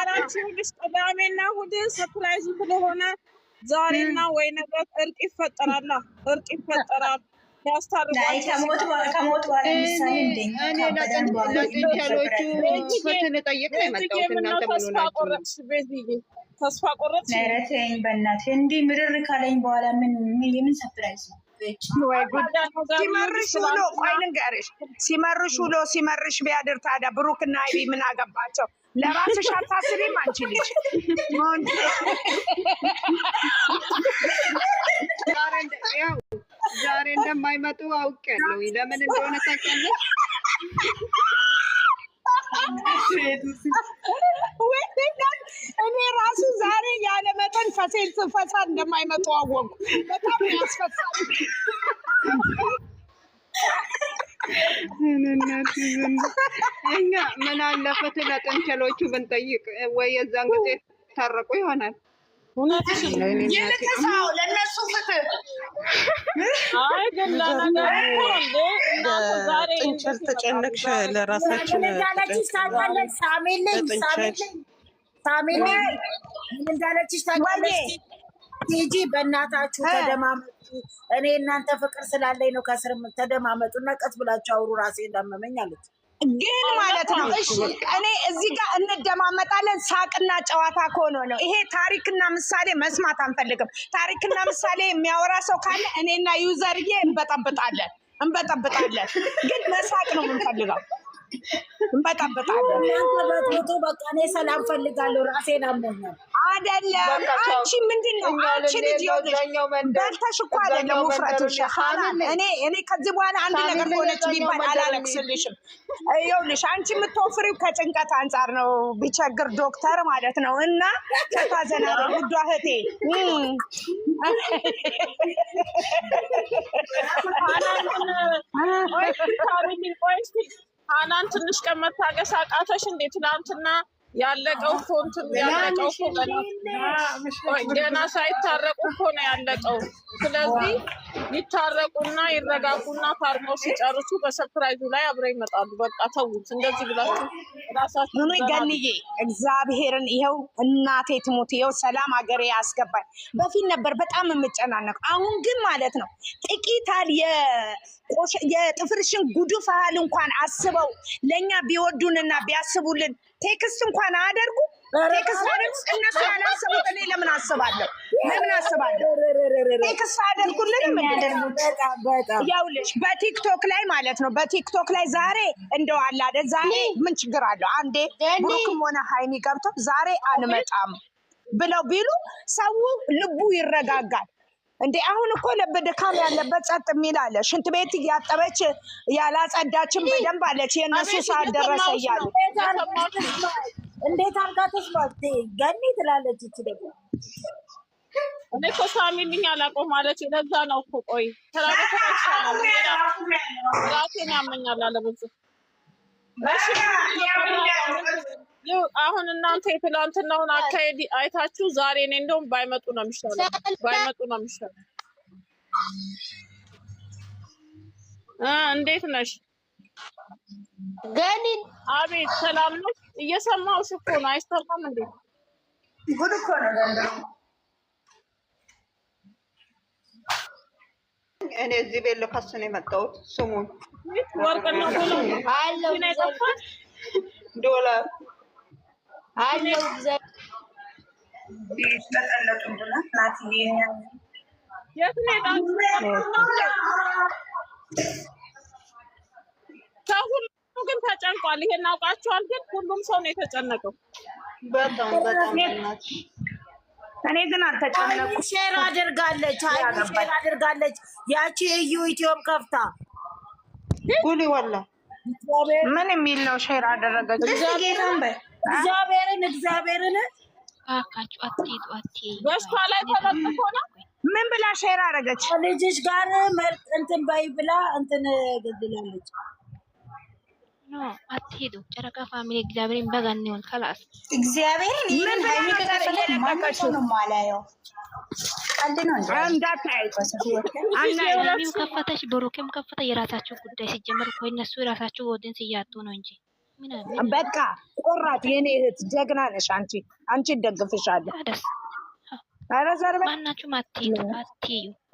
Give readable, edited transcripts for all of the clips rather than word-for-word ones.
ልንገራችሁ ልጅ ቅዳሜና እሑድ ሰርፕራይዝ ስለሆነ ዛሬና ወይ ነገ እርቅ ይፈጠራል። እርቅ ይፈጠራል። ከሞት በኋላ ምሳሌ እንደኛ ከበደን በኋላ ፈትን ጠየቅ ነው የመጣሁት። እናንተ ተስፋ ቆረጥሽ? ተስፋ ቆረጥሽ? ኧረ ተይኝ በእናትህ። እንዲህ ምርር ካለኝ በኋላ የምን ሰርፕራይዝ ነው? ሲመርሽ ውሎ ቆይ ልንገርሽ፣ ሲመርሽ ውሎ ሲመርሽ ቢያድር ታዲያ ብሩክና አይቢ ምን አገባቸው? ለራስሽ አታስቢም አንቺ ልጅ? ዛሬ እንደማይመጡ አውቄያለሁ። ለምን እንደሆነ ታውቂያለሽ? እኔ ራሱ ዛሬ ያለ መጠን ፈሴን ስፈሳ እንደማይመጡ አወቁ። በጣም ያስፈሳል። እኛ ምን አለፈት ለጥንቸሎቹ ብንጠይቅ ወይ የዛን ጊዜ ታረቁ ይሆናል። ይልቅሳው ለእነሱ ፍትህ ጥንቸል ተጨነቅሽ ለራሳችን ሳሜልኝ እንዳለችሽ ታውቂያለሽ። ቲጂ በእናታችሁ ተደማመጡ። እኔ እናንተ ፍቅር ስላለኝ ነው ከስር ተደማመጡ እና ቀስ ብላችሁ አውሩ። ራሴ እንዳመመኝ አለች። ግን ማለት ነው እሺ፣ እኔ እዚህ ጋር እንደማመጣለን ሳቅና ጨዋታ ከሆነ ነው። ይሄ ታሪክና ምሳሌ መስማት አንፈልግም። ታሪክና ምሳሌ የሚያወራ ሰው ካለ እኔና ዩዘርዬ እንበጠብጣለን። ግን መሳቅ ነው የምንፈልገው። እንበጠብጣለን። እናንተ በቃ እኔ ሰላም ፈልጋለሁ። ራሴን አሞኛል። አይደለም አንቺ ምንድነው? አንቺ ልጅ በልተሽ እኮ አይደለም ውፍረትሽ። እኔ ከዚህ በኋላ አንድ ነገር ሆነች ቢባል አላለቅስልሽም። ይኸውልሽ አንቺ የምትወፍሪው ከጭንቀት አንጻር ነው። ቢቸግር ዶክተር ማለት ነው። እና ተታዘና ውዷ እህቴ ሃናን ትንሽ ቀን መታገስ አቃተሽ እንዴ? ትናንትና ያለቀው ፎንትን ያለቀው ገና ሳይታረቁ እኮ ነው ያለቀው። ስለዚህ ይታረቁና ይረጋጉና ታርቀው ሲጨርሱ በሰርፕራይዙ ላይ አብረው ይመጣሉ። በቃ ተውት እንደዚህ ብላችሁ ራሳችሁ ገንዬ እግዚአብሔርን ይኸው እናቴ ትሙት ይኸው ሰላም ሀገሬ ያስገባኝ። በፊት ነበር በጣም የምጨናነቅ። አሁን ግን ማለት ነው ጥቂታል የጥፍርሽን ጉዱፍ ያህል እንኳን አስበው ለእኛ ቢወዱንና ቢያስቡልን ቴክስት እንኳን አያደርጉ። ቴክስት እነሱ ያላሰቡት እኔ ለምን አስባለሁ? ቴክስት አያደርጉልንም። ያውልሽ በቲክቶክ ላይ ማለት ነው። በቲክቶክ ላይ ዛሬ እንደው አለ አይደል? ዛሬ ምን ችግር አለው? አንዴ ብሩክም ሆነ ሃይሚ ገብተው ዛሬ አንመጣም ብለው ቢሉ ሰው ልቡ ይረጋጋል። እንዴ አሁን እኮ ልብ ድካም ያለበት ጸጥ የሚል አለ። ሽንት ቤት እያጠበች ያላጸዳችን በደንብ አለች። የእነሱ ሰዓት ደረሰ እያሉ እንዴት አርጋ ተስማት ገኒ ትላለች። እቺ ደግሞ እኔ እኮ ሳሚልኝ አላውቀው ማለት ለዛ ነው እኮ። ቆይ ራሴን ያመኛል አለበዛ። አሁን እናንተ የትላንትናውን አካሄድ አይታችሁ ዛሬ እኔ እንደውም ባይመጡ ነው የሚሻለው። እንዴት ነሽ ገኒ? አቤት ሰላም ነው። እየሰማሁሽ እኮ ነው። አይሰማም እንዴ? ጉድ እኮ ነው ዘንድሮ። እኔ እዚህ ቤት ልከስ ነው የመጣሁት። ስሙን ወርቅና ዶላር አለው ሁሉም ግን ተጨንቋል። ይሄን አውቃችኋል? ግን ሁሉም ሰው ነው የተጨነቀው። በጣም እኔ ግን አልተጨነኩም። ሼር አድርጋለች። ያቺ እዩ ኢትዮፕ ከፍታ ጉሊ ወላ ምን የሚል ነው? ሼር አደረገች። እግዚአብሔርን አካችሁ አትሄዱ። በስቷ ላይ ተለጥፎ ነው። ምን ብላ ሼር አደረገች? ልጅሽ ጋር መርጥ እንትን በይ ብላ እንትን ገድላለች። ኖ አትሄዱ። ጨረቃ ፋሚሊ እግዚአብሔርን በጋን ነው ከላስ እግዚአብሔርን ምን ሃይሚ ከተፈለገ ማማቸው ነው ማላየው አንድ ነው እንዴ? አንዳይው ከፈተሽ ብሩክም ከፈተ የራሳችሁ ጉዳይ ሲጀመር እኮ እነሱ የራሳችሁ ወደን ሲያጡ ነው እንጂ በቃ ቆራጥ የኔ እህት ጀግና ነሽ አንቺ ደግፍሻለሁ። ኧረ ዘርበ ማናችሁም አትሄዱ።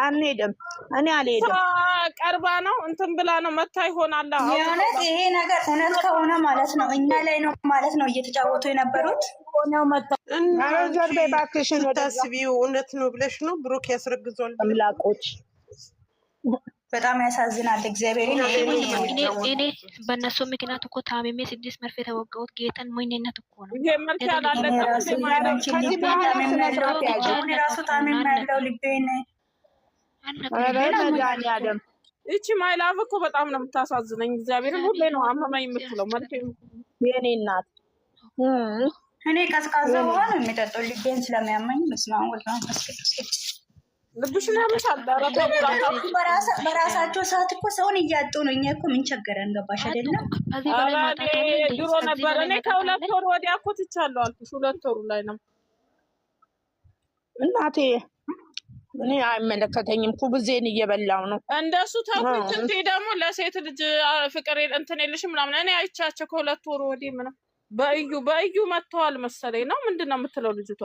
አንሄድም። እኔ አልሄድም። ቀርባ ነው እንትን ብላ ነው መታ ይሆናል። የእውነት ይሄ ነገር እውነት ከሆነ ማለት ነው እኛ ላይ ነው ማለት ነው እየተጫወቱ የነበሩት ሆነው መታ። ኧረ ዘርበ እባክሽን ታስቢው እውነት ነው ብለሽ ነው ብሩክ ያስረግዟል። አምላኮች በጣም ያሳዝናል። እግዚአብሔርን እኔ በእነሱ ምክንያት እኮ ታምሜ 6 መርፌ ተወጋሁት። ጌታን ሞኝነት እኮ ነው። ይሄ መልክ ያላለ ከዚህ በኋላ ራሱ ታምሜ ያለው ልቤን መድኃኒዓለም እቺ ማይላቭ እኮ በጣም ነው የምታሳዝነኝ። እግዚአብሔርን ሁሌ ነው አመመኝ የምትለው መልክ የኔ እናት። እኔ ቀዝቃዛ ውሃ ነው የሚጠጣው ልቤን ስለሚያመኝ። መስማን ወልማ ልብሽን ያምሻል። በራሳቸው ሰዓት እኮ ሰውን እያጡ ነው። እኛ እኮ ምን ቸገረን? ገባሽ አይደለም? ድሮ ነበር። እኔ ከ2 ወር ወዲያ እኮ ትቻለሁ አልኩሽ። 2 ወሩ ላይ ነው እናቴ። እኔ አይመለከተኝም። ኩብዜን እየበላው ነው እንደሱ ተኩት። እንዴ ደግሞ ለሴት ልጅ ፍቅር እንትን የለሽም ምናምን። እኔ አይቻቸው ከ2 ወር ወዲህ ምንም በእዩ መጥተዋል መሰለኝ ነው። ምንድን ነው የምትለው ልጅቷ?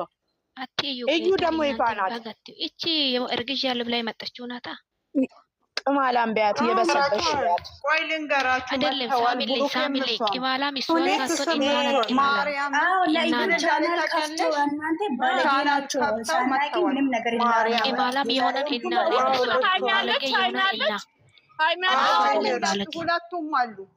እዩ ደግሞ ይፋናት እቺ እርግዥ ያለ ብላ የመጣችው ናታ። ቅማላም ቢያት የበሰበሽ ቢያት ቆይ ልንገራችሁ። አይደለም ሳሚሌ ቅማላም እሷ ሳቶ ማርያም ለኢንተርኔት ከፍቶ እናንተ ባለጌናችሁ ሳናቂ ምንም ነገር ይላል። ቅማላም የሆነን እና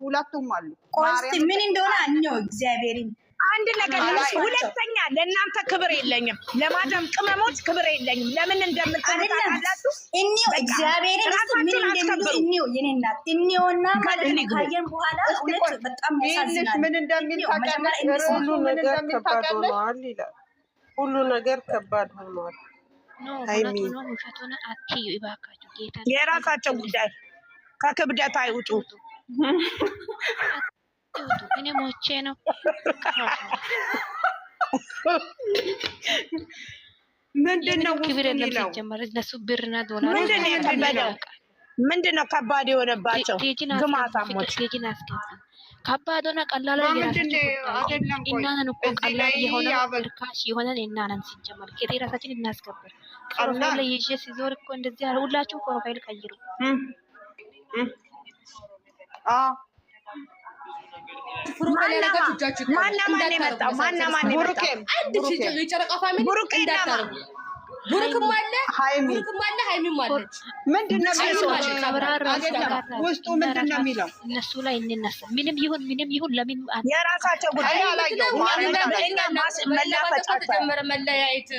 ሁለቱም አሉ። ቆስቲ ምን እንደሆነ አኛው እግዚአብሔርን አንድ ነገር ሁለተኛ ለእናንተ ክብር የለኝም። ለማዳም ቅመሞች ክብር የለኝም። ለምን እንደምትታላችሁ እኒው እግዚአብሔርን ምን እንደሚሉ እኒው የኔ እናት እኒውና ማለት ካየን በኋላ እውነት በጣም ያሳዝናል። ምን እንደሚል ታውቂያለሽ? ሁሉ ነገር ከባድ ሆኗል። ሃይሚ ውሸቱን አትዩ እባካችሁ። ጌታ የራሳቸው ጉዳይ ከክብደት አይውጡ። እኔ ሞቼ ነው። ምንድነው ክብር የለም ሲጀመር እነሱ ብርና ዶላር ምንድነው ከባድ የሆነባቸው? ግማታሞች ቴጂን አስገባ። ከባድ ሆነ ቀላል እናንን እኮ ቀላል የሆነ እርካሽ የሆነን እናንን ሲጀመር የራሳችን እናስከብር። ፕሮፋይል ላይ ይዤ ሲዞር እኮ እንደዚህ ያለ ሁላችሁም ፕሮፋይል ቀይሩ። ብሩክም አለ ሃይሚም አለች። ምንድነው ውስጡ ምንድነው የሚለው? እነሱ ላይ እንነሳ። ምንም ይሁን ለምን የራሳቸው ጉዳይ ተጀመረ መለያየት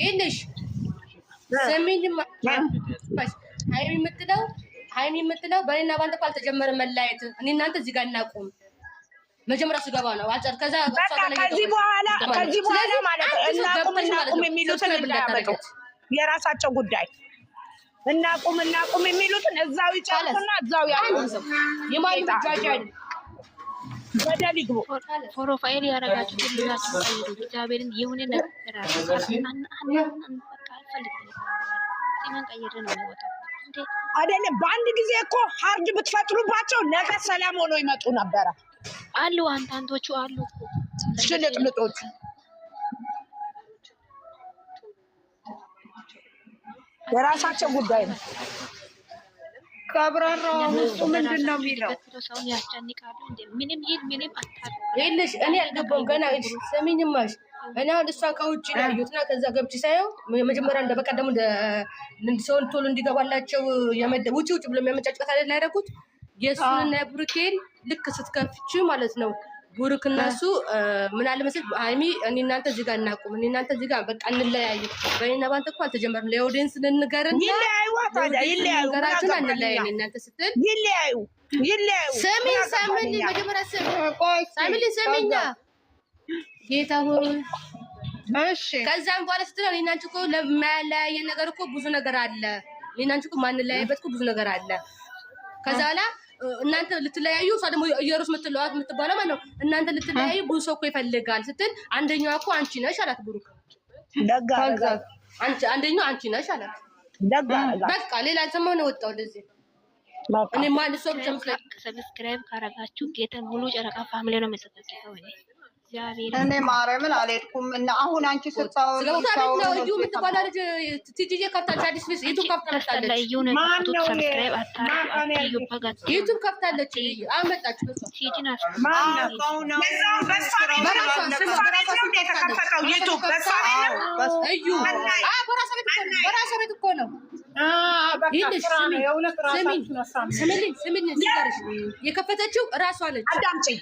ይልሽ ሰሚኝማ ሃይሚ የምትለው በእኔና ባንተ እኮ አልተጀመረ መለያየት። እኔ እናንተ እዚህ ጋር እናቁም። መጀመሪያ ስገባ ነው አልጨር ከዛ ከዚህ በኋላ ማለት እናቁም የሚሉትን እንዳያመጡ የራሳቸው ጉዳይ። እናቁም የሚሉትን እዛው ይጨርሱና እዛው ያቁም። የማን ጃጃል በደል ይግቡ። ፕሮፋይል ያረጋችሁ ሁላችሁ ቀይሩ። እግዚአብሔርን የሆነ ነገር አይደለም በአንድ ጊዜ እኮ ሀርድ ብትፈጥሩባቸው ነገ ሰላም ሆኖ ይመጡ ነበረ። አሉ አንዳንዶቹ አሉ ሽልጥልጦቹ። የራሳቸው ጉዳይ ነው። ከብራራው ውስጡ ምንድን ነው የሚለው? ሰውን ያስጨንቃሉ። ምንም አታድርጉ። ይኸውልሽ እኔ አልገባሁም ገና። ሰሚኝማሽ እኔ አሁን እሷን ከውጭ ነው ያየሁትና ከዛ ገብቼ ሳየው መጀመሪያ እንደ በቀደሙ ሰውን ቶሎ እንዲገባላቸው ውጭ ብሎ የሚያመጫጭቀት አይደል ያደረጉት። የእሱንና የብሩኬን ልክ ስትከፍች ማለት ነው ብሩክ እና እሱ ምን አለ መሰለሽ ሃይሚ እኔ እናንተ እዚህ ጋር እናቁም፣ እኔ እናንተ እዚህ ጋር በቃ እንለያዩ። በእኔና ባንተ እኮ አልተጀመረም። ለኦዲየንስ ልንገርና ይለያዩ ነገራችን አንለያዩ እናንተ ስትል ይለያዩ ሰሚኝ መጀመሪያ ሰሚኛ ጌታ ሆይ እሺ። ከዛም በኋላ ስትል እኔ እናንቺ እኮ ለማያለያየን ነገር እኮ ብዙ ነገር አለ። እኔ እናንቺ እኮ ማንለያይበት እኮ ብዙ ነገር አለ። ከዛ በኋላ እናንተ ልትለያዩ እሷ ደግሞ እየሩስ የምትባለው ማለት ነው። እናንተ ልትለያዩ ብዙ ሰው እኮ ይፈልጋል ስትል አንደኛዋ እኮ አንቺ ነሽ አላት ብሩክ። አንደኛው አንቺ ነሽ አላት። በቃ ሌላ አልሰማሁም ነው ወጣው። ለዚህ እኔ ማን ሰው ሰብስክራይብ ካረጋችሁ ጌታ ሙሉ ጨረቃ ፋሚሊ ነው የሚሰጠው። እኔ ማርያምን አልሄድኩም እና አሁን አንቺ ስታወሪ ነው እዩ የምትባለው ልጅ ቲጂጂ ከፍታለች። አዲስ ፊስ ዩቲዩብ ከፍታለች። ዩቲዩብ ከፍታለች። አመጣችሁ ቲጂናስ በራሷ ቤት እኮ ነው። ስሚኝ የከፈተችው እራሷ ነች። አዳምጪኝ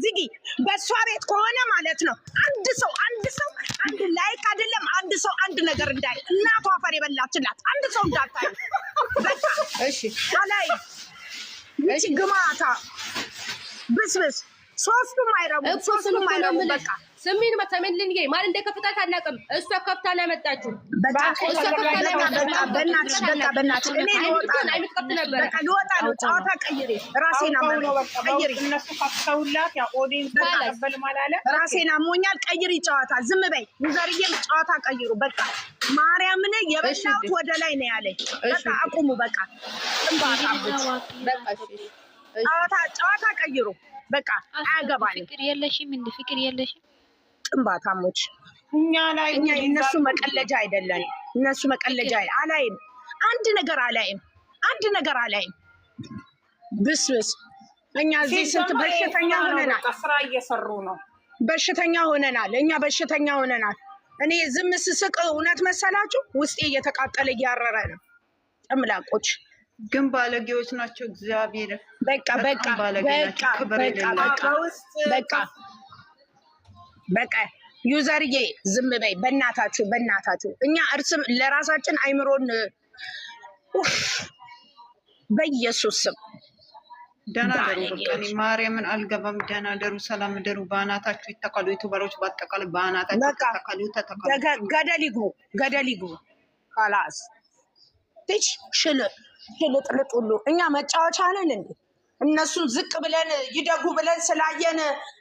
ዝጊ። በእሷ ቤት ከሆነ ማለት ነው አንድ ሰው አንድ ላይክ አይደለም አንድ ሰው አንድ ነገር እንዳይ እናቷ አፈር የበላችላት አንድ ሰው እንዳታይ። እሺ አላይ እሺ ግማታ ብስብስ ሶስቱም አይረቡ በቃ ስሚን መተመልኝ ማን እንደከፍታት አናውቅም። እሷ ከፍታ ነው ያመጣችው። በእናትሽ እኔ ልወጣ ነው። ጨዋታ ቀይሬ ራሴን ቀይሬ እነሱ ከፍተውላት ያ ኦዲየንስ ተቀበል ማላለ ራሴን አሞኛል። ቀይሪ ጨዋታ ዝም በይ። ሙዘርዬም ጨዋታ ቀይሩ በቃ ማርያምን የበላሁት ወደ ላይ ነው ያለኝ። በቃ አቁሙ በቃ ጨዋታ ቀይሩ በቃ አያገባኝም። ፍቅር የለሽም እንደ ፍቅር የለሽም ጥንባታሞች እኛ እነሱ መቀለጃ አይደለም። እነሱ መቀለጃ አላይም። አንድ ነገር አላይም። ብስብስ እኛ እዚህ ስንት በሽተኛ ሆነናል። ስራ እየሰሩ ነው። በሽተኛ ሆነናል። እኛ በሽተኛ ሆነናል። እኔ ዝም ስስቅ እውነት መሰላችሁ? ውስጤ እየተቃጠለ እያረረ ነው። ጥምላቆች ግን ባለጌዎች ናቸው። እግዚአብሔር በቃ ዩዘርዬ ዝም በይ በእናታችሁ። እኛ እርስም ለራሳችን አይምሮን በኢየሱስ ስም ደህና ደሩ። በቃ ማርያምን አልገባም። ደህና ደሩ፣ ሰላም ደሩ። በአናታችሁ ይተካሉ። ዩቲዩበሮች በአጠቃላይ በአናታችሁ ተተካሉ። ገደል ይግቡ ካላስ ትች ሽልጥልጥ ሁሉ እኛ መጫወቻ ነን እንዴ? እነሱ ዝቅ ብለን ይደጉ ብለን ስላየን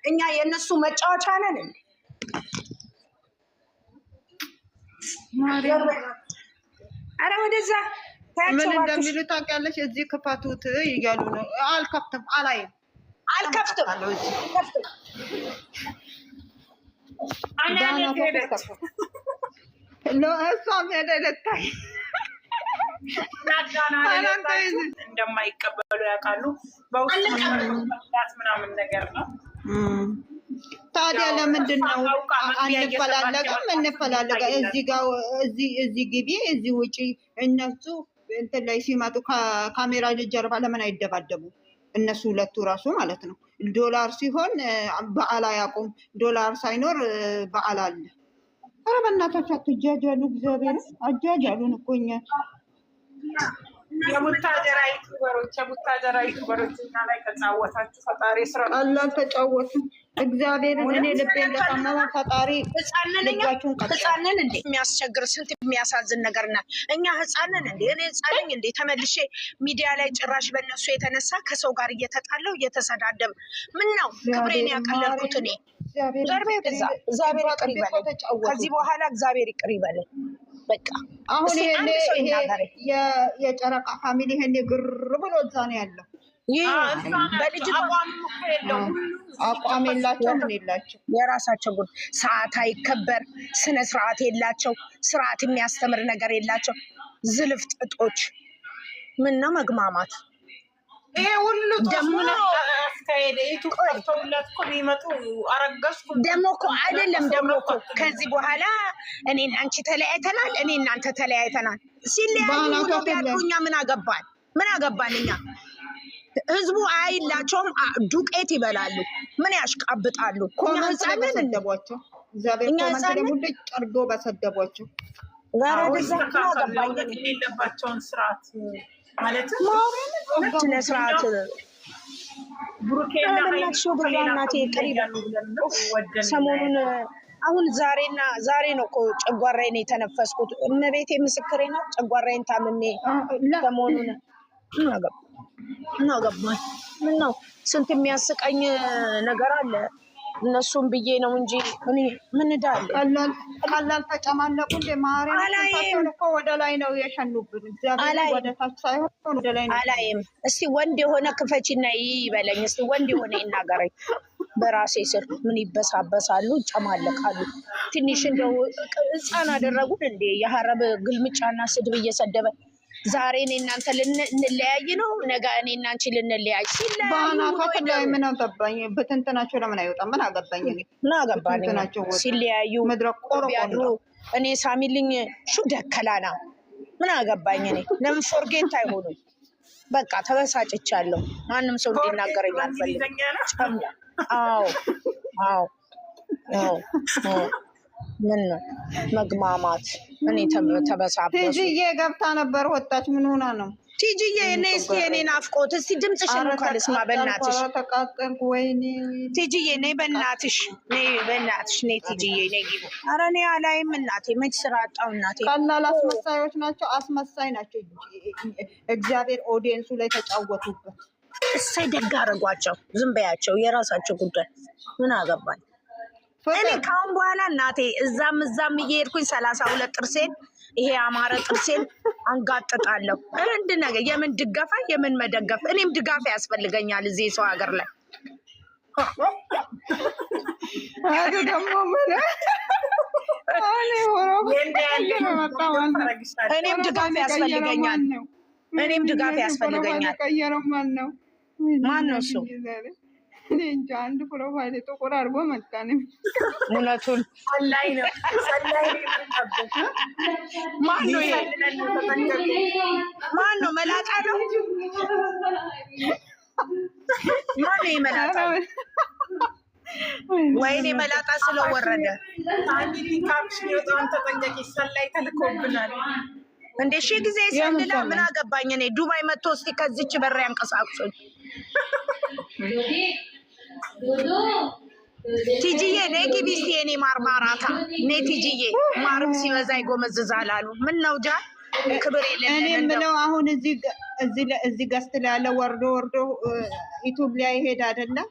እኛ የእነሱ መጫወቻ ነን እንዴ? አረ ወደዛ ምን እንደሚሉ ታውቂያለሽ? እዚህ ክፈቱት እያሉ ነው። አልከፍትም። እሷም ሄደለታይ እንደማይቀበሉ ያውቃሉ። በውስጥ ምናምን ነገር ነው። ታዲያ ለምንድን ነው አንፈላለግም? እዚህ ግቢ እዚህ ውጪ። እነሱ እንትን ላይ ሲመጡ ከካሜራ ጀርባ ለምን አይደባደቡ? እነሱ ሁለቱ ራሱ ማለት ነው። ዶላር ሲሆን በዓል አያውቁም። ዶላር ሳይኖር በዓል አለ። ኧረ በእናታችሁ አትጃጃሉ። እግዚአብሔር አጃጃሉን እኮ እኛ የቡታጀራ ዩቱበሮች እና ላይ ተጫወታችሁ። ፈጣሪ ስራ አልተጫወትም። እግዚአብሔርን እኔ ልቤ እንደታመመ ፈጣሪ ህፃንን እንዴ የሚያስቸግር ስንት የሚያሳዝን ነገርና እኛ ህፃንን እንዴ እኔ ህፃንኝ እንዴ ተመልሼ ሚዲያ ላይ ጭራሽ በእነሱ የተነሳ ከሰው ጋር እየተጣለው እየተሰዳደብ ምን ነው ክብሬን ያቀለልኩት እኔ። እግዚአብሔር ይቅር ይበለኝ። ከዚህ በኋላ እግዚአብሔር ይቅር ይበለኝ። በቃ አሁን ይሄ የጨረቃ ፋሚሊ ይሄን ግር ብሎ እዛ ነው ያለው። አቋም የላቸው ምን የላቸው። የራሳቸው ጉድ ሰዓት አይከበር፣ ስነ ስርዓት የላቸው፣ ስርዓት የሚያስተምር ነገር የላቸው። ዝልፍ ጥጦች ምን ነው መግማማት። ይሄ ሁሉ ደግሞ እኮ አይደለም ደግሞ እኮ ከዚህ በኋላ እኔና አንቺ ተለያይተናል፣ እኔ እናንተ ተለያይተናል። ሲለያዩ እኛ ምን አገባን እኛ። ህዝቡ አይላቸውም፣ ዱቄት ይበላሉ፣ ምን ያሽቃብጣሉ። እኛ ህፃንን እንደቧቸው እኛ ህፃንን ጨርዶ በሰደቧቸው የሌለባቸውን ስርዓት ማለት ስነስርዓት ሰሞኑን አሁን ዛሬ ነው እኮ ጨጓራዬን የተነፈስኩት። እመቤቴ ምስክሬ ነው። ጨጓራዬን ታምሜ ሰሞኑን ምን አገባኝ። ምን ነው ስንት የሚያስቀኝ ነገር አለ። እነሱም ብዬ ነው እንጂ እኔ ምን እዳለ ቀላል ተጨማለቁ እንደ ማርያም እኮ ወደ ላይ ነው የሸኑብን። እግዚአብሔር ወደ ታች ሳይሆን ወደ ላይ ነው። አላይም። እስቲ ወንድ የሆነ ክፈችና ይበለኝ። እስቲ ወንድ የሆነ ይናገረኝ። በራሴ ስር ምን ይበሳበሳሉ፣ ይጨማለቃሉ። ትንሽ እንደው ሕፃን አደረጉን እንዴ? የሀረብ ግልምጫና ስድብ እየሰደበ ዛሬ እኔ እናንተ ልንለያይ ነው፣ ነገ እኔ እና አንቺ ልንለያይ ሲለያዩ ላይ ምን አገባኝ? በትንትናቸው ለምን አይወጣም? ምን አገባኝ? ምን አገባኝ? ሲለያዩ ቢያድሩ እኔ ሳሚልኝ ሹ ደከላና ምን አገባኝ? እኔ ለምን ፎርጌት አይሆኑም? በቃ ተበሳጭቻለሁ። ማንም ሰው እንዲናገረኝ አልፈልግም። አዎ አዎ አዎ ምን ነው መግማማት? እኔ ተበሳበሱ። ቲጂዬ ገብታ ነበር ወጣች። ምን ሆና ነው ቲጂዬ? እኔ እስኪ እኔ ናፍቆት እስቲ ድምፅሽን እንኳን ልስማ በእናትሽ። ተቃጠልኩ። ወይኔ ቲጂዬ ነይ በእናትሽ፣ ነይ በእናትሽ፣ ነይ ቲጂዬ ነይ ግቢ። ኧረ እኔ አላይም እናቴ። መች ስራ አጣሁ እናቴ። ቀላል አስመሳዮች ናቸው፣ አስመሳይ ናቸው። እግዚአብሔር ኦዲየንሱ ላይ ተጫወቱበት። እሰይ ደግ አደረጓቸው። ዝም በያቸው፣ የራሳቸው ጉዳይ። ምን አገባኝ እኔ ካሁን በኋላ እናቴ። እዛም እየሄድኩኝ 32 ጥርሴን ይሄ አማረ ጥርሴን አንጋጥጣለሁ። እንድ ነገር የምን ድጋፋ የምን መደገፍ? እኔም ድጋፍ ያስፈልገኛል እዚህ ሰው ሀገር ላይ። አዱ ደግሞ ምን እኔም ድጋፍ ያስፈልገኛል። እኔም ድጋፍ ያስፈልገኛል። ማን ነው እሱ? እንጃ አንድ ፕሮፋይል ጥቁር አድርጎ መጣን። እውነቱን ሰላይ ነው። ማን ነው? ማን ነው? መላጣ ነው? ማን ነው መላጣ? ወይኔ መላጣ ስለወረደ ሰላይ ተልኮብናል እንደ ሺህ ጊዜ ሰልላ ምን አገባኝ እኔ። ዱባይ መጥቶ እስቲ ከዚች በር ያንቀሳቅሱኝ። ቲጂዬ ነይ ግቢ እስቲ የኔ ማርማራታ ነይ ቲጂዬ። ማርም ሲበዛ ይጎመዝዛል አሉ። ምን ነው ጃ ክብር የለም። እኔ የምለው አሁን እዚህ ገስት ላይ ያለ ወርዶ ዩቱብ ላይ ይሄድ አይደለም